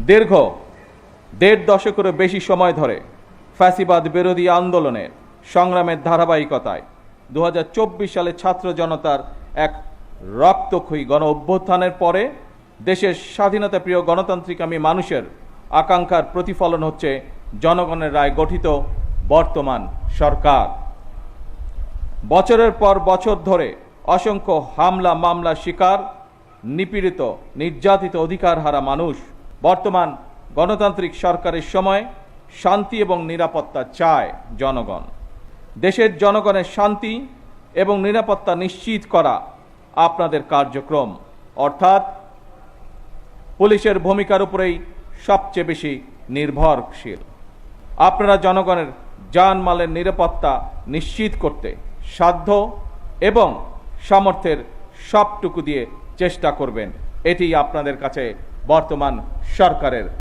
দীর্ঘ ১.৫ দশকেরও বেশি সময় ধরে ফ্যাসিবাদ বিরোধী আন্দোলনের সংগ্রামের ধারাবাহিকতায় ২০২৪ সালে ছাত্র জনতার এক রক্তক্ষয়ী গণ অভ্যুত্থানের পরে দেশের স্বাধীনতাপ্রিয় গণতান্ত্রিকামী মানুষের আকাঙ্ক্ষার প্রতিফলন হচ্ছে জনগণের রায় গঠিত বর্তমান সরকার। বছরের পর বছর ধরে অসংখ্য হামলা মামলার শিকার, নিপীড়িত নির্যাতিত অধিকারহারা মানুষ বর্তমান গণতান্ত্রিক সরকারের সময় শান্তি এবং নিরাপত্তা চায় জনগণ। দেশের জনগণের শান্তি এবং নিরাপত্তা নিশ্চিত করা আপনাদের কার্যক্রম, অর্থাৎ পুলিশের ভূমিকার উপরেই সবচেয়ে বেশি নির্ভরশীল। আপনারা জনগণের জানমালের নিরাপত্তা নিশ্চিত করতে সাধ্য এবং সামর্থ্যের সবটুকু দিয়ে চেষ্টা করবেন। এটি আপনাদের কাছে বর্তমান সরকারের